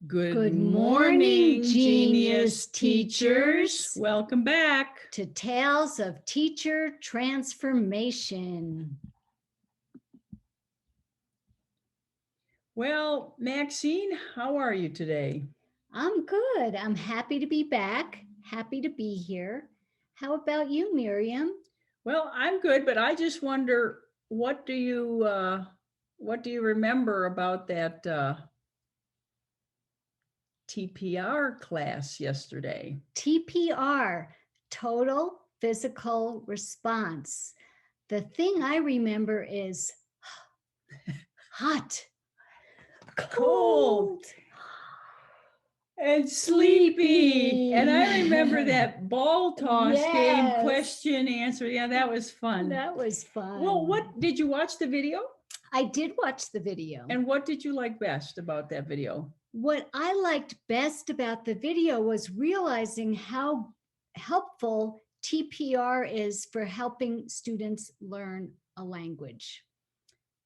Good morning, morning, genius genius teachers. teachers. Welcome back. To Tales of Teacher Transformation. Well, Maxine, how are you today? I'm good. I'm happy to be back. Happy to be here. How about you, Miriam? Well, I'm good, but I just wonder what do you remember about that TPR class yesterday? TPR, Total Physical Response. The thing I remember is hot, Cold cold, and sleepy. And sleepy. I remember that ball toss game, Yes, question answer. Yeah, that was fun. that was Well, fun. what did you watch the video? I did watch the video. And what did you like best about that video? What I liked best about the video was realizing how helpful TPR is for helping students learn a language,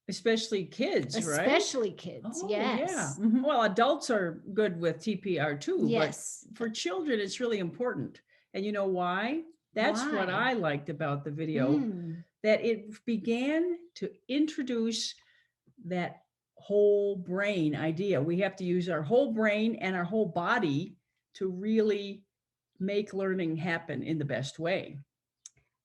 Especially kids, right? especially kids. Oh, yeah. Yes. Well, adults are good with TPR too, but Yes. for children, it's really important. And you know why? That's what Why? I liked about the video, Mm, that it began to introduce that whole brain idea. We have to use our whole brain and our whole body to really make learning happen in the best way.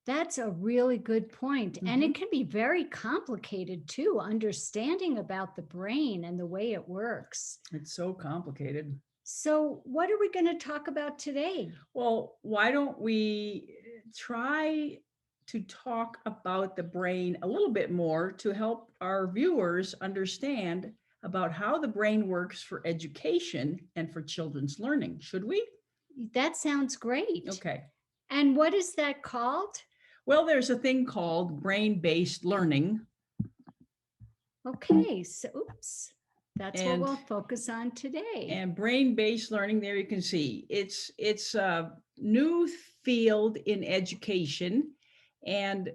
that's a really good point. And Mhm. it can be very complicated too, understanding about the brain and the way it works. It's so complicated. So, what are we going to talk about today? Well, why don't we try to talk about the brain a little bit more to help our viewers understand about how the brain works for education and for children's learning? Should we? That sounds great. Okay. And what is that called? Well, there's a thing called brain based learning, Okay, so oops, that's what and we'll focus on today. brain based learning, there you can see it's a new field in education, and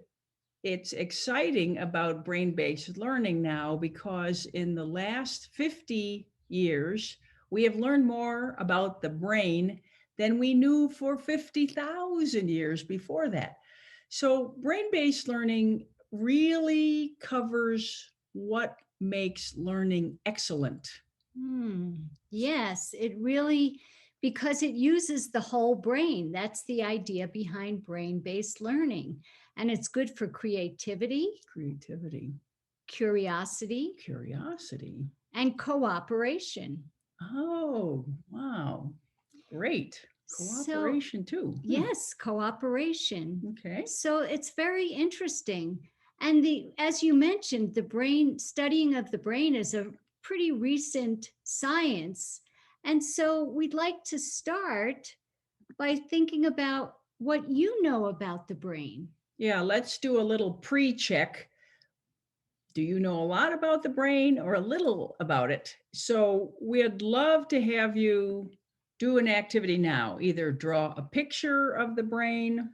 it's exciting about brain based learning now because in the last 50 years, we have learned more about the brain than we knew for 50,000 years before that. So, brain based learning really covers what makes learning excellent. Hmm. Yes, it really, because it uses the whole brain. That's the idea behind brain based learning. And it's good for creativity, Creativity, curiosity, curiosity. and cooperation. Oh, wow. Great. So, Cooperation too. yes, cooperation. Okay. So it's very interesting. And the as you mentioned, the brain studying of the brain is a pretty recent science. And so we'd like to start by thinking about what you know about the brain. Yeah, let's do a little pre check. Do you know a lot about the brain or a little about it? So, we'd love to have you do an activity now. Either draw a picture of the brain,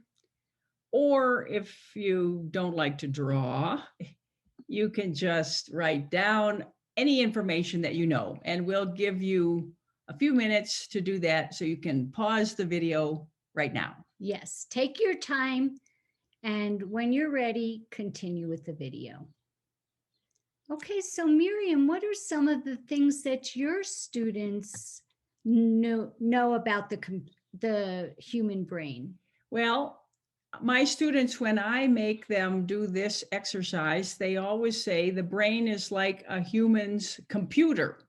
or if you don't like to draw, you can just write down any information that you know, and we'll give you a few minutes to do that so you can pause the video right now. Yes, take your time, and when you're ready, continue with the video. Okay, so Miriam, what are some of the things that your students know about the human brain? Well, my students, when I make them do this exercise, they always say the brain is like a human's computer.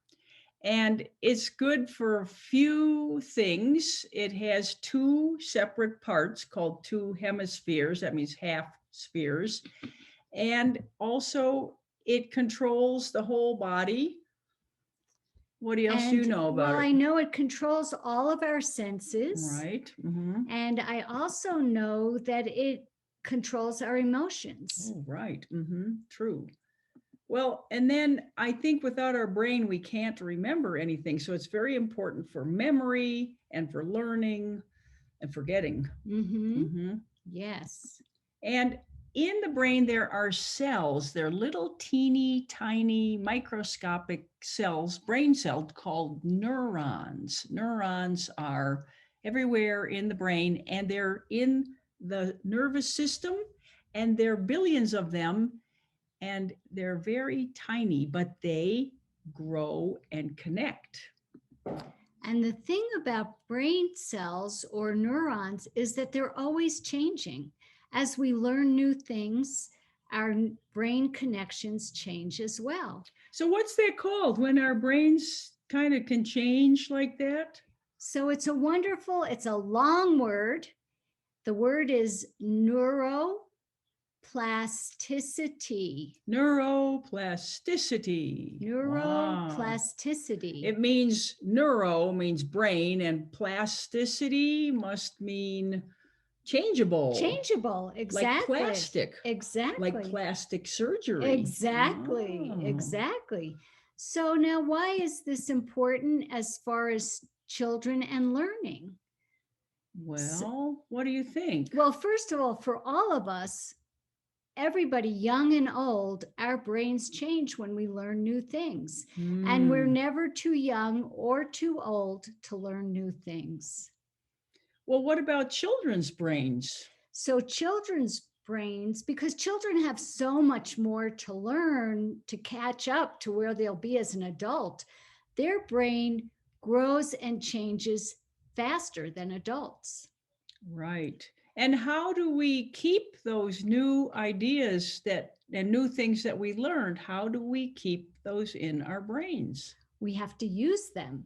And it's good for a few things. It has two separate parts called two hemispheres. That means half spheres. And also, it controls the whole body. What else do you And know well, about it? I know it controls all of our senses. Right. Mm-hmm. And I also know that it controls our emotions. Oh, right. Mm-hmm. True. Well, and then I think without our brain, we can't remember anything. So it's very important for memory and for learning and forgetting. Mm-hmm. Mm-hmm. Yes. And in the brain, there are cells. They're little teeny tiny microscopic cells, brain cells called neurons. Neurons are everywhere in the brain and they're in the nervous system, and there are billions of them, and they're very tiny, but they grow and connect. And the thing about brain cells or neurons is that they're always changing. As we learn new things, our brain connections change as well. So, what's that called when our brains kind of can change like that? So it's a long word. The word is neuroplasticity. Neuroplasticity. Wow. Neuroplasticity. It means neuro means brain, and plasticity must mean changeable. Changeable, exactly. Like plastic. Exactly. Like plastic surgery. Exactly. Oh. Exactly. So now, why is this important as far as children and learning? Well, what do you think? Well, first of all, for all of us, everybody, young and old, our brains change when we learn new things. And we're never too young or too old to learn new things. Well, what about children's brains? So children's brains, because children have so much more to learn to catch up to where they'll be as an adult, their brain grows and changes faster than adults. Right. And how do we keep those new ideas that and new things that we learned? How do we keep those in our brains? We have to use them.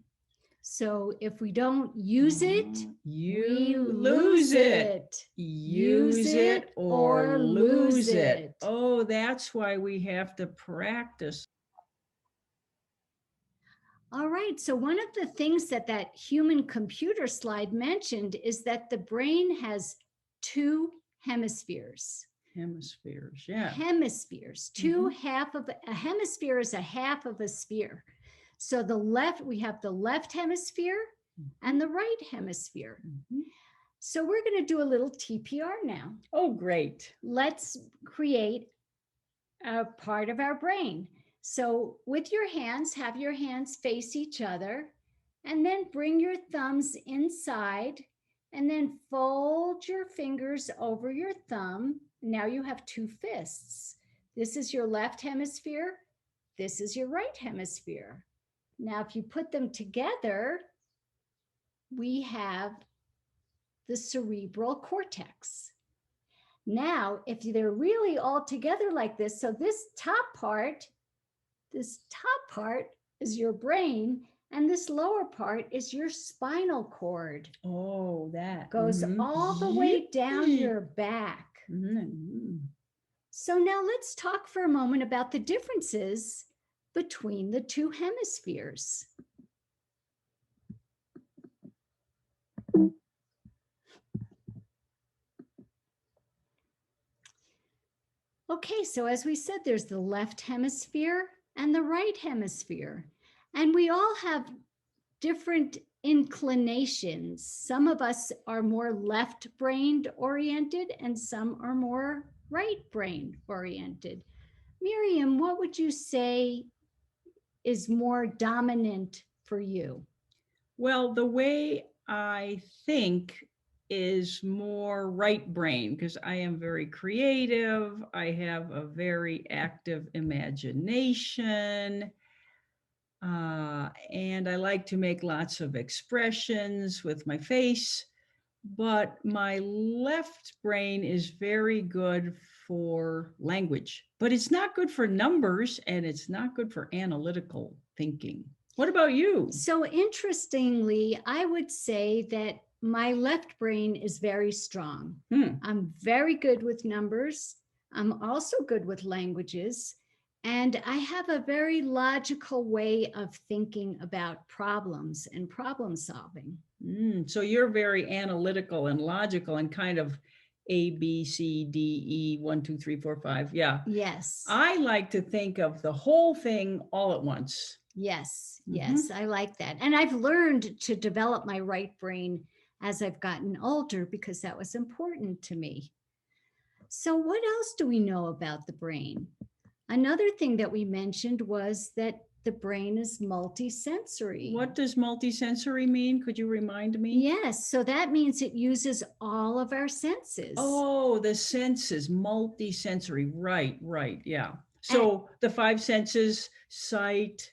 So if we don't use it, we lose it. Use it or lose it. Oh, that's why we have to practice. All right. So one of the things that human computer slide mentioned is that the brain has two hemispheres. Hemispheres, yeah. Hemispheres. Half of a hemisphere is a half of a sphere. So we have the left hemisphere and the right hemisphere. So we're going to do a little TPR now. Oh, great. Let's create a part of our brain. So with your hands, have your hands face each other, and then bring your thumbs inside, and then fold your fingers over your thumb. Now you have two fists. This is your left hemisphere. This is your right hemisphere. Now, if you put them together, we have the cerebral cortex. Now, if they're really all together like this, so this top part is your brain, and this lower part is your spinal cord. Oh, that goes all the way down your back. So now let's talk for a moment about the differences between the two hemispheres. Okay, so as we said, there's the left hemisphere and the right hemisphere. And we all have different inclinations. Some of us are more left-brained oriented and some are more right-brained oriented. Miriam, what would you say is more dominant for you? Well, the way I think is more right brain because I am very creative. I have a very active imagination. And I like to make lots of expressions with my face. But my left brain is very good for language, but it's not good for numbers and it's not good for analytical thinking. What about you? So interestingly, I would say that my left brain is very strong. I'm very good with numbers. I'm also good with languages. And I have a very logical way of thinking about problems and problem solving. So you're very analytical and logical and kind of A, B, C, D, E, 1, 2, 3, 4, 5. Yeah. Yes. I like to think of the whole thing all at once. Yes. Yes. I like that. And I've learned to develop my right brain as I've gotten older because that was important to me. So, what else do we know about the brain? Another thing that we mentioned was that the brain is multisensory. What does multisensory mean? Could you remind me? Yes, so that means it uses all of our senses. Oh, the senses, multisensory. Right, right. Yeah. And So the five senses: sight,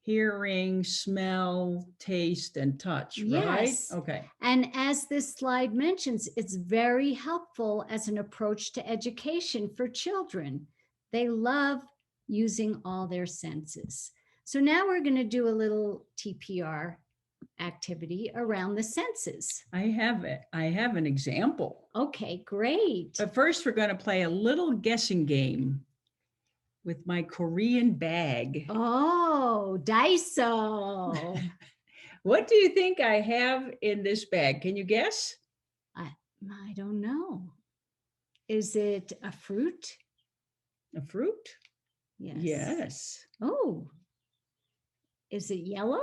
hearing, smell, taste, and touch, right? yes, Okay. and as this slide mentions, it's very helpful as an approach to education for children. They love using all their senses. So now we're going to do a little TPR activity around the senses. I have it. I have an example. Okay, great. But first, we're going to play a little guessing game with my Korean bag. Oh, Daiso. What do you think I have in this bag? Can you guess? I don't know. Is it a fruit? A fruit? Yes. Yes. Oh, is it yellow?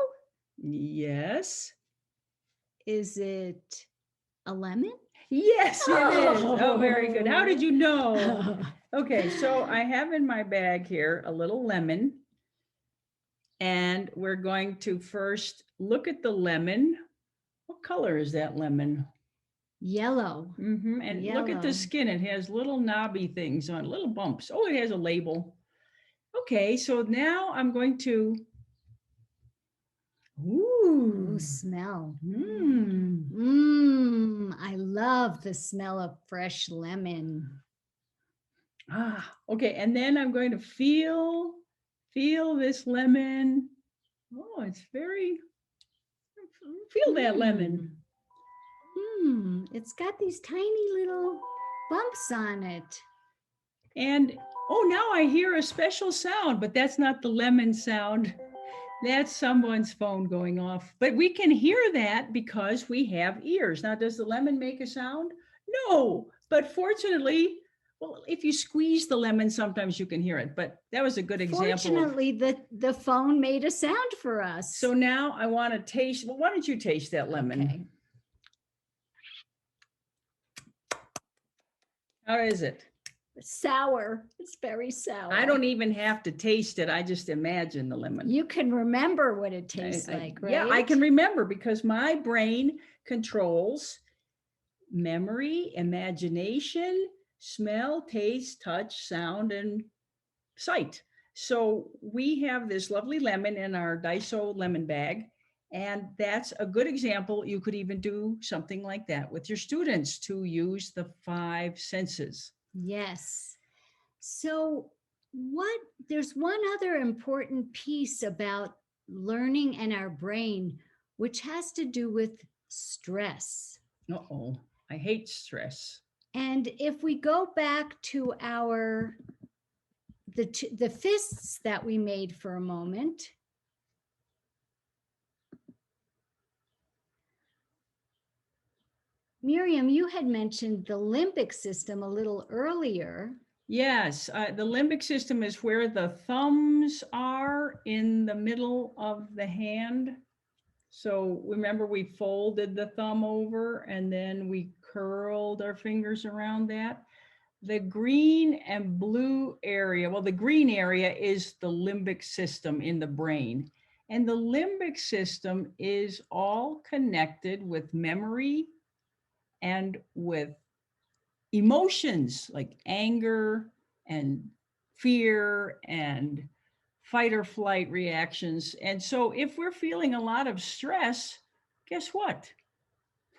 Yes. Is it a lemon? Yes, it is. Oh, very good. How did you Oh. know? Okay, so I have in my bag here a little lemon. And we're going to first look at the lemon. What color is that lemon? Yellow. And look at the Yellow. skin. It has little knobby things on, little bumps. Oh, it has a label. Okay, so now I'm going to, Ooh, smell. I love the smell of fresh lemon. Okay, and then I'm going to feel this lemon. Oh, it's very, feel that lemon. It's got these tiny little bumps on it. And oh, now I hear a special sound, but that's not the lemon sound. That's someone's phone going off. But we can hear that because we have ears. Now, does the lemon make a sound? No. But fortunately, well, if you squeeze the lemon, sometimes you can hear it. But that was a good example. Fortunately, the phone made a sound for us. So now I want to taste. Well, why don't you taste that lemon? Okay. How is it? Sour. It's very sour. I don't even have to taste it. I just imagine the lemon. You can remember what it tastes like, right? Yeah, I can remember because my brain controls memory, imagination, smell, taste, touch, sound, and sight. So we have this lovely lemon in our Daiso lemon bag. And that's a good example. You could even do something like that with your students to use the five senses. Yes. So there's one other important piece about learning and our brain, which has to do with stress. Uh-oh, I hate stress. And if we go back to the fists that we made for a moment, Miriam, you had mentioned the limbic system a little earlier. Yes, the limbic system is where the thumbs are in the middle of the hand. So remember, we folded the thumb over and then we curled our fingers around that. The green and blue area, well, the green area is the limbic system in the brain. And the limbic system is all connected with memory and with emotions like anger and fear and fight or flight reactions. And so if we're feeling a lot of stress, guess what?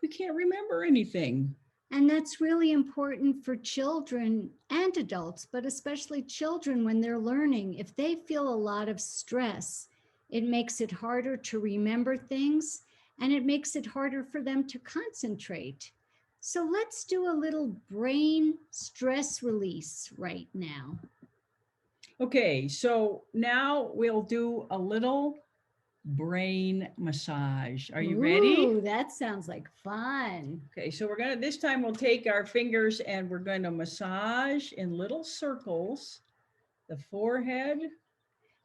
We can't remember anything. And that's really important for children and adults, but especially children when they're learning. If they feel a lot of stress, it makes it harder to remember things and it makes it harder for them to concentrate. So let's do a little brain stress release right now. Okay, so now we'll do a little brain massage. Are you ready? Ooh, that sounds like fun. Okay, so this time we'll take our fingers and we're going to massage in little circles the forehead.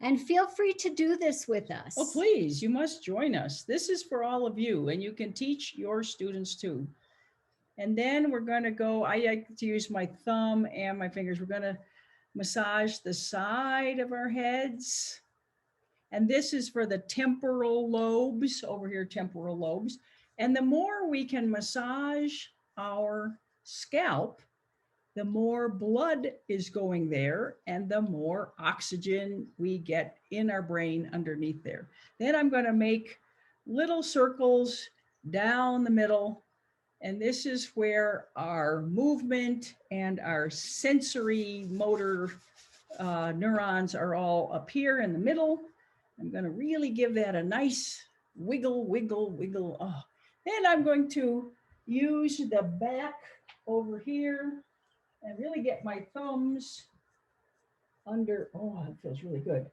And feel free to do this with us. Oh, please, you must join us. This is for all of you, and you can teach your students too. And then we're going to go, I like to use my thumb and my fingers. We're going to massage the side of our heads. And this is for the temporal lobes, over here, temporal lobes. And the more we can massage our scalp, the more blood is going there and the more oxygen we get in our brain underneath there. Then I'm going to make little circles down the middle. And this is where our movement and our sensory motor neurons are all up here in the middle. I'm going to really give that a nice wiggle, wiggle, wiggle. Oh. Then I'm going to use the back over here and really get my thumbs under. Oh, that feels really good.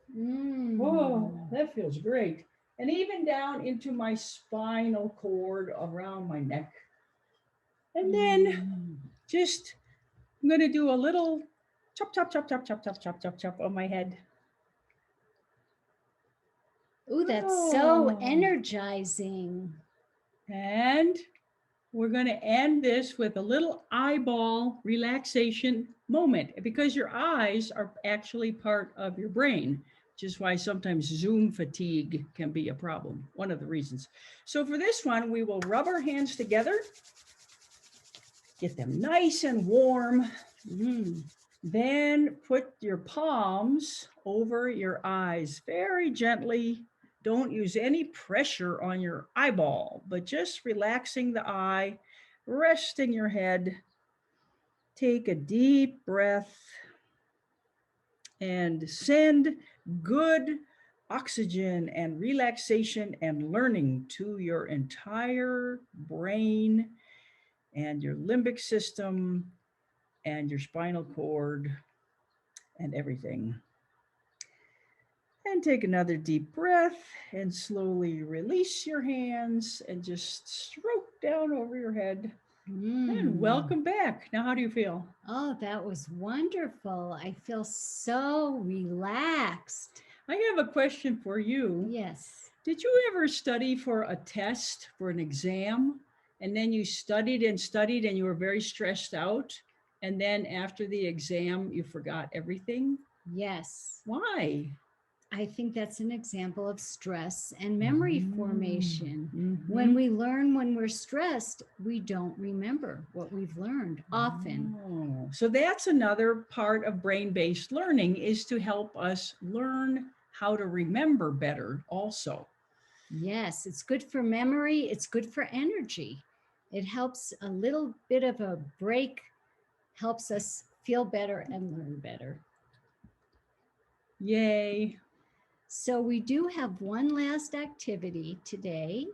Oh, that feels great. And even down into my spinal cord around my neck. And then just, I'm going to do a little chop, chop, chop, chop, chop, chop, chop, chop, chop on my head. Oh, that's so energizing. And we're going to end this with a little eyeball relaxation moment because your eyes are actually part of your brain, which is why sometimes Zoom fatigue can be a problem, one of the reasons. So for this one, we will rub our hands together, get them nice and warm. Then put your palms over your eyes very gently. Don't use any pressure on your eyeball, but just relaxing the eye, resting your head. Take a deep breath and send good oxygen and relaxation and learning to your entire brain and your limbic system and your spinal cord and everything. And take another deep breath and slowly release your hands and just stroke down over your head. And welcome back. Now, how do you feel? Oh, that was wonderful. I feel so relaxed. I have a question for you. Yes. Did you ever study for a test, for an exam, and then you studied and you were very stressed out? And then after the exam, you forgot everything? Yes. Why? I think that's an example of stress and memory formation. Mm-hmm. When we learn when we're stressed, we don't remember what we've learned often. Oh, so that's another part of brain-based learning, is to help us learn how to remember better also. Yes, it's good for memory. It's good for energy. It helps a little bit of a break, helps us feel better and learn better. Yay. So we do have one last activity today.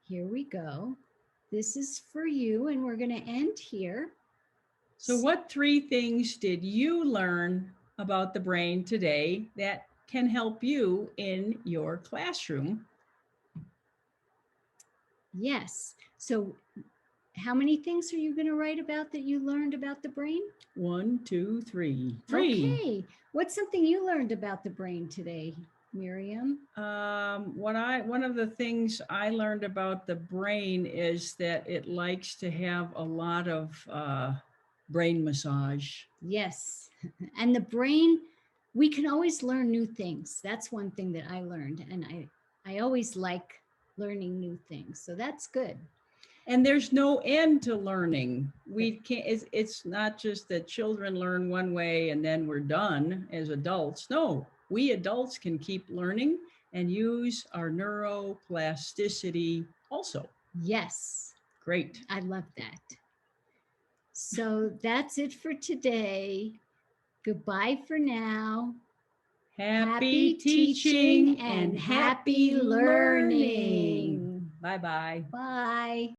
Here we go. This is for you, and we're going to end here. So what 3 things did you learn about the brain today that can help you in your classroom? Yes. So how many things are you going to write about that you learned about the brain? 1, 2, 3. 3. Okay. What's something you learned about the brain today, Miriam? One of the things I learned about the brain is that it likes to have a lot of brain massage. Yes. And the brain, we can always learn new things. That's one thing that I learned. And I always like learning new things. So that's good. And there's no end to learning. We can't, it's not just that children learn one way and then we're done as adults. No, we adults can keep learning and use our neuroplasticity also. Yes. Great. I love that. So that's it for today. Goodbye for now. Happy teaching and happy learning. Bye-bye. Bye.